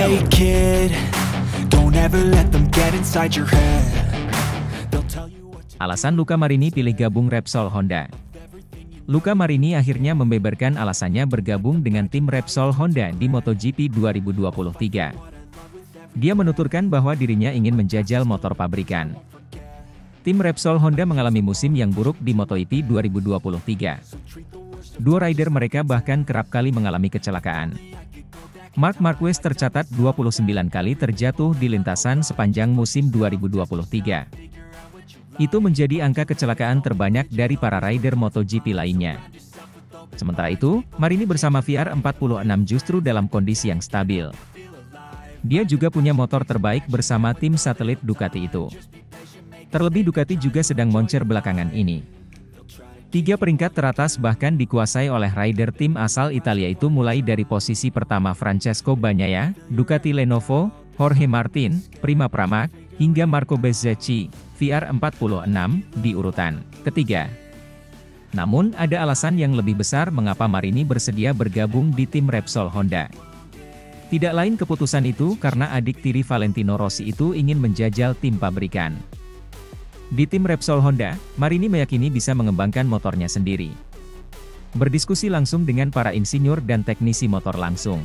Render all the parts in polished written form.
Hey kid, don't ever let them get inside your head. They'll tell you what to Alasan Luca Marini pilih gabung Repsol Honda. Luca Marini akhirnya membeberkan alasannya bergabung dengan tim Repsol Honda di MotoGP 2023. Dia menuturkan bahwa dirinya ingin menjajal motor pabrikan. Tim Repsol Honda mengalami musim yang buruk di MotoGP 2023. Dua rider mereka bahkan kerap kali mengalami kecelakaan. Marc Marquez tercatat 29 kali terjatuh di lintasan sepanjang musim 2023. Itu menjadi angka kecelakaan terbanyak dari para rider MotoGP lainnya. Sementara itu, Marini bersama VR46 justru dalam kondisi yang stabil. Dia juga punya motor terbaik bersama tim satelit Ducati itu. Terlebih Ducati juga sedang moncer belakangan ini. 3 peringkat teratas bahkan dikuasai oleh rider tim asal Italia itu mulai dari posisi pertama Francesco Bagnaia, Ducati Lenovo, Jorge Martin, Prima Pramac, hingga Marco Bezzecchi, VR46, di urutan ketiga. Namun ada alasan yang lebih besar mengapa Marini bersedia bergabung di tim Repsol Honda. Tidak lain keputusan itu karena adik tiri Valentino Rossi itu ingin menjajal tim pabrikan. Di tim Repsol Honda, Marini meyakini bisa mengembangkan motornya sendiri. Berdiskusi langsung dengan para insinyur dan teknisi motor langsung.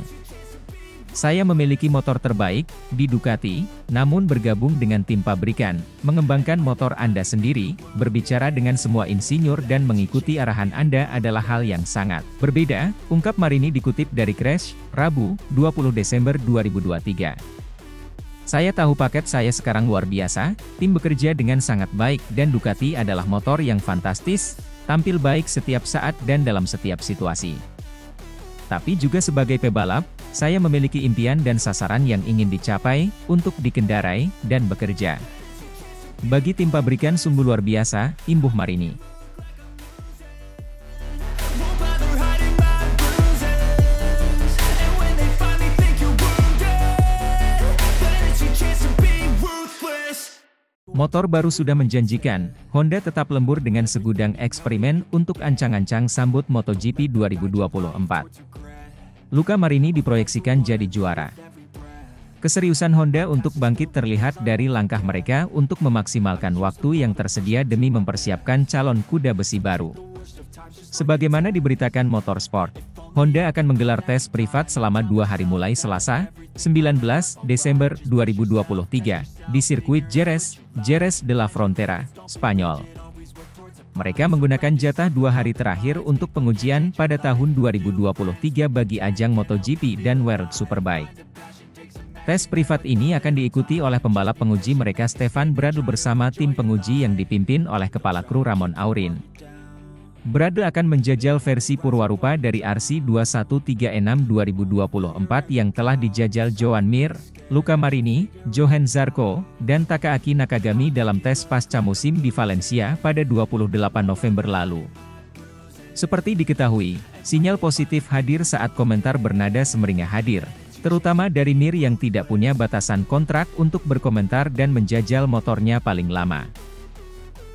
Saya memiliki motor terbaik di Ducati, namun bergabung dengan tim pabrikan, mengembangkan motor Anda sendiri, berbicara dengan semua insinyur dan mengikuti arahan Anda adalah hal yang sangat berbeda, ungkap Marini dikutip dari Crash, Rabu, 20 Desember 2023. Saya tahu paket saya sekarang luar biasa, tim bekerja dengan sangat baik dan Ducati adalah motor yang fantastis, tampil baik setiap saat dan dalam setiap situasi. Tapi juga sebagai pebalap, saya memiliki impian dan sasaran yang ingin dicapai, untuk dikendarai, dan bekerja. Bagi tim pabrikan sungguh luar biasa, imbuh Marini. Motor baru sudah menjanjikan, Honda tetap lembur dengan segudang eksperimen untuk ancang-ancang sambut MotoGP 2024. Luca Marini diproyeksikan jadi juara. Keseriusan Honda untuk bangkit terlihat dari langkah mereka untuk memaksimalkan waktu yang tersedia demi mempersiapkan calon kuda besi baru. Sebagaimana diberitakan Motorsport, Honda akan menggelar tes privat selama 2 hari mulai Selasa, 19 Desember 2023, di sirkuit Jerez de la Frontera, Spanyol. Mereka menggunakan jatah 2 hari terakhir untuk pengujian pada tahun 2023 bagi ajang MotoGP dan World Superbike. Tes privat ini akan diikuti oleh pembalap penguji mereka Stefan Bradl bersama tim penguji yang dipimpin oleh kepala kru Ramon Aurin. Bradl akan menjajal versi purwarupa dari RC2136 2024 yang telah dijajal Joan Mir, Luca Marini, Johann Zarco, dan Takaaki Nakagami dalam tes pasca musim di Valencia pada 28 November lalu. Seperti diketahui, sinyal positif hadir saat komentar bernada semeringah hadir, terutama dari Mir yang tidak punya batasan kontrak untuk berkomentar dan menjajal motornya paling lama.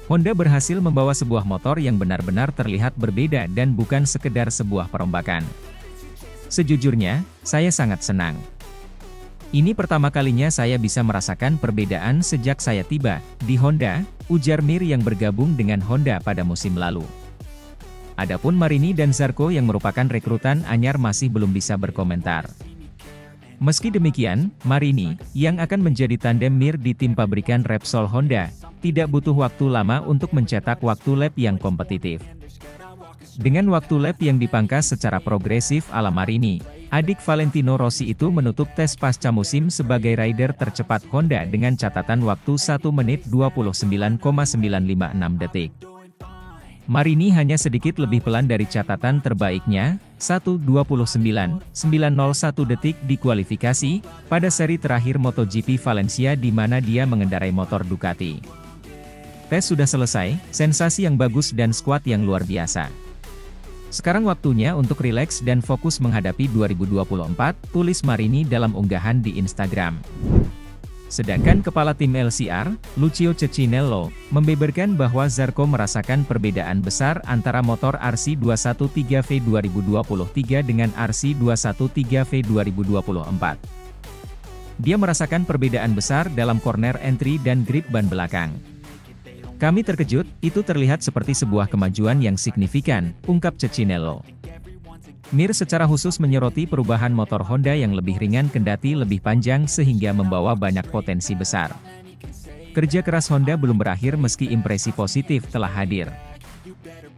Honda berhasil membawa sebuah motor yang benar-benar terlihat berbeda dan bukan sekedar sebuah perombakan. Sejujurnya, saya sangat senang. Ini pertama kalinya saya bisa merasakan perbedaan sejak saya tiba di Honda, ujar Mir yang bergabung dengan Honda pada musim lalu. Adapun Marini dan Zarco yang merupakan rekrutan anyar masih belum bisa berkomentar. Meski demikian, Marini, yang akan menjadi tandem Mir di tim pabrikan Repsol Honda, tidak butuh waktu lama untuk mencetak waktu lap yang kompetitif. Dengan waktu lap yang dipangkas secara progresif ala Marini, adik Valentino Rossi itu menutup tes pasca musim sebagai rider tercepat Honda dengan catatan waktu 1 menit 29,956 detik. Marini hanya sedikit lebih pelan dari catatan terbaiknya, 1:29.901 detik di kualifikasi, pada seri terakhir MotoGP Valencia di mana dia mengendarai motor Ducati. Tes sudah selesai, sensasi yang bagus dan skuad yang luar biasa. Sekarang waktunya untuk rileks dan fokus menghadapi 2024, tulis Marini dalam unggahan di Instagram. Sedangkan kepala tim LCR, Lucio Cecchinello, membeberkan bahwa Zarco merasakan perbedaan besar antara motor RC213V 2023 dengan RC213V 2024. Dia merasakan perbedaan besar dalam corner entry dan grip ban belakang. Kami terkejut, itu terlihat seperti sebuah kemajuan yang signifikan, ungkap Cecchinello. Mir secara khusus menyoroti perubahan motor Honda yang lebih ringan kendati lebih panjang sehingga membawa banyak potensi besar. Kerja keras Honda belum berakhir meski impresi positif telah hadir.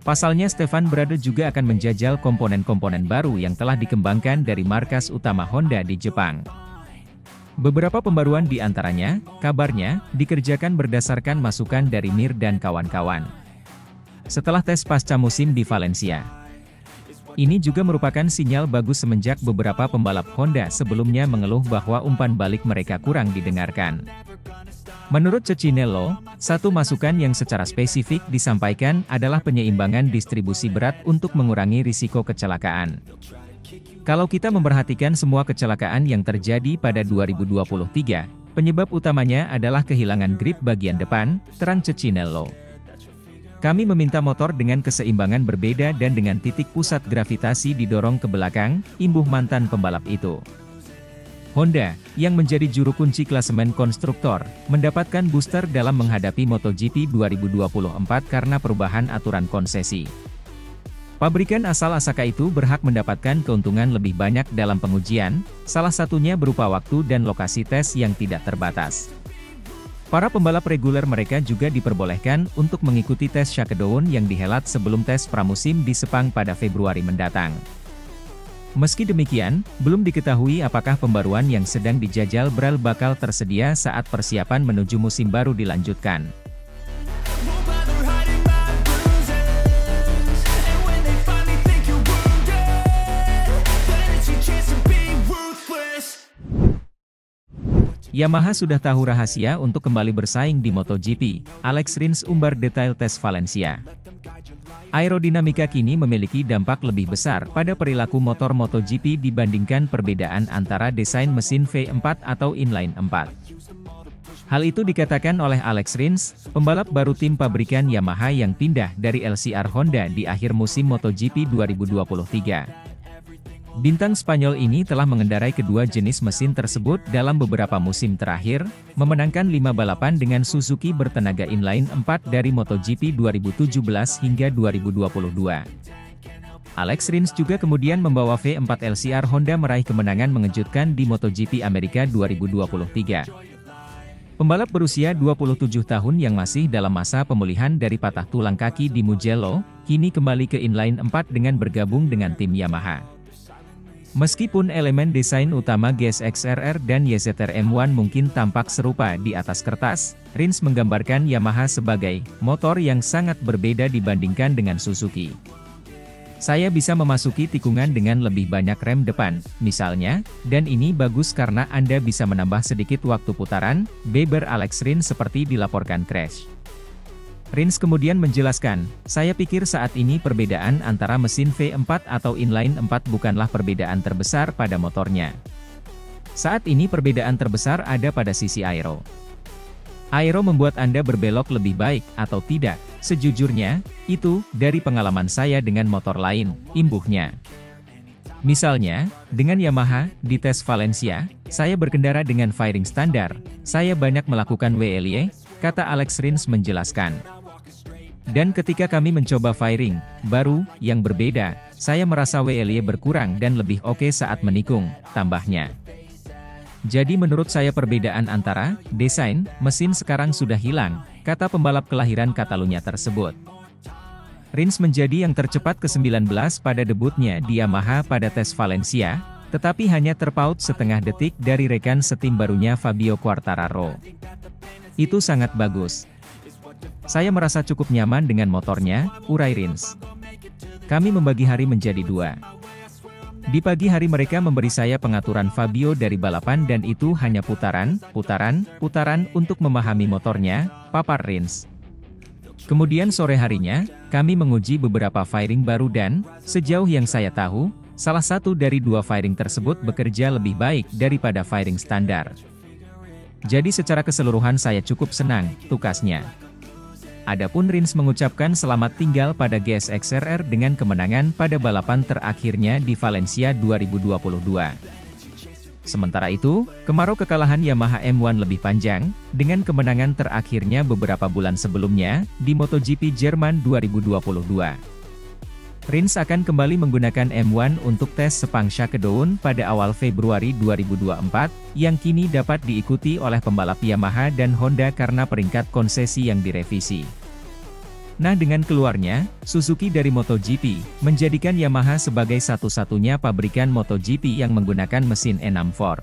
Pasalnya Stefan Bradl juga akan menjajal komponen-komponen baru yang telah dikembangkan dari markas utama Honda di Jepang. Beberapa pembaruan di antaranya, kabarnya, dikerjakan berdasarkan masukan dari Mir dan kawan-kawan. Setelah tes pasca musim di Valencia. Ini juga merupakan sinyal bagus semenjak beberapa pembalap Honda sebelumnya mengeluh bahwa umpan balik mereka kurang didengarkan. Menurut Cecchinello, satu masukan yang secara spesifik disampaikan adalah penyeimbangan distribusi berat untuk mengurangi risiko kecelakaan. Kalau kita memperhatikan semua kecelakaan yang terjadi pada 2023, penyebab utamanya adalah kehilangan grip bagian depan, terang Cecchinello. Kami meminta motor dengan keseimbangan berbeda dan dengan titik pusat gravitasi didorong ke belakang, imbuh mantan pembalap itu. Honda, yang menjadi juru kunci klasemen konstruktor, mendapatkan booster dalam menghadapi MotoGP 2024 karena perubahan aturan konsesi. Pabrikan asal Asaka itu berhak mendapatkan keuntungan lebih banyak dalam pengujian, salah satunya berupa waktu dan lokasi tes yang tidak terbatas. Para pembalap reguler mereka juga diperbolehkan untuk mengikuti tes shakedown yang dihelat sebelum tes pramusim di Sepang pada Februari mendatang. Meski demikian, belum diketahui apakah pembaruan yang sedang dijajal Bradl bakal tersedia saat persiapan menuju musim baru dilanjutkan. Yamaha sudah tahu rahasia untuk kembali bersaing di MotoGP, Alex Rins umbar detail tes Valencia. Aerodinamika kini memiliki dampak lebih besar pada perilaku motor MotoGP dibandingkan perbedaan antara desain mesin V4 atau inline 4. Hal itu dikatakan oleh Alex Rins, pembalap baru tim pabrikan Yamaha yang pindah dari LCR Honda di akhir musim MotoGP 2023. Bintang Spanyol ini telah mengendarai kedua jenis mesin tersebut dalam beberapa musim terakhir, memenangkan 5 balapan dengan Suzuki bertenaga inline 4 dari MotoGP 2017 hingga 2022. Alex Rins juga kemudian membawa V4 LCR Honda meraih kemenangan mengejutkan di MotoGP Amerika 2023. Pembalap berusia 27 tahun yang masih dalam masa pemulihan dari patah tulang kaki di Mugello, kini kembali ke inline 4 dengan bergabung dengan tim Yamaha. Meskipun elemen desain utama GSX-RR dan YZR M1 mungkin tampak serupa di atas kertas, Rins menggambarkan Yamaha sebagai motor yang sangat berbeda dibandingkan dengan Suzuki. Saya bisa memasuki tikungan dengan lebih banyak rem depan, misalnya, dan ini bagus karena Anda bisa menambah sedikit waktu putaran, beber Alex Rins seperti dilaporkan Crash. Rins kemudian menjelaskan, saya pikir saat ini perbedaan antara mesin V4 atau inline 4 bukanlah perbedaan terbesar pada motornya. Saat ini perbedaan terbesar ada pada sisi aero. Aero membuat Anda berbelok lebih baik, atau tidak, sejujurnya, itu, dari pengalaman saya dengan motor lain, imbuhnya. Misalnya, dengan Yamaha, di tes Valencia, saya berkendara dengan fairing standar, saya banyak melakukan WLE, kata Alex Rins menjelaskan. Dan ketika kami mencoba fairing baru, yang berbeda, saya merasa WLE berkurang dan lebih oke saat menikung, tambahnya. Jadi menurut saya perbedaan antara desain, mesin sekarang sudah hilang, kata pembalap kelahiran Catalunya tersebut. Rins menjadi yang tercepat ke-19 pada debutnya di Yamaha pada tes Valencia, tetapi hanya terpaut setengah detik dari rekan setim barunya Fabio Quartararo. Itu sangat bagus. Saya merasa cukup nyaman dengan motornya, urai Rins. Kami membagi hari menjadi 2. Di pagi hari mereka memberi saya pengaturan Fabio dari balapan dan itu hanya putaran untuk memahami motornya, papar Rins. Kemudian sore harinya, kami menguji beberapa fairing baru dan, sejauh yang saya tahu, salah satu dari 2 fairing tersebut bekerja lebih baik daripada fairing standar. Jadi secara keseluruhan saya cukup senang, tukasnya. Adapun Rins mengucapkan selamat tinggal pada GSX-RR dengan kemenangan pada balapan terakhirnya di Valencia 2022. Sementara itu, kemarau kekalahan Yamaha M1 lebih panjang, dengan kemenangan terakhirnya beberapa bulan sebelumnya, di MotoGP Jerman 2022. Rins akan kembali menggunakan M1 untuk tes Sepang Shakedown pada awal Februari 2024, yang kini dapat diikuti oleh pembalap Yamaha dan Honda karena peringkat konsesi yang direvisi. Nah, dengan keluarnya Suzuki dari MotoGP, menjadikan Yamaha sebagai satu-satunya pabrikan MotoGP yang menggunakan mesin E64.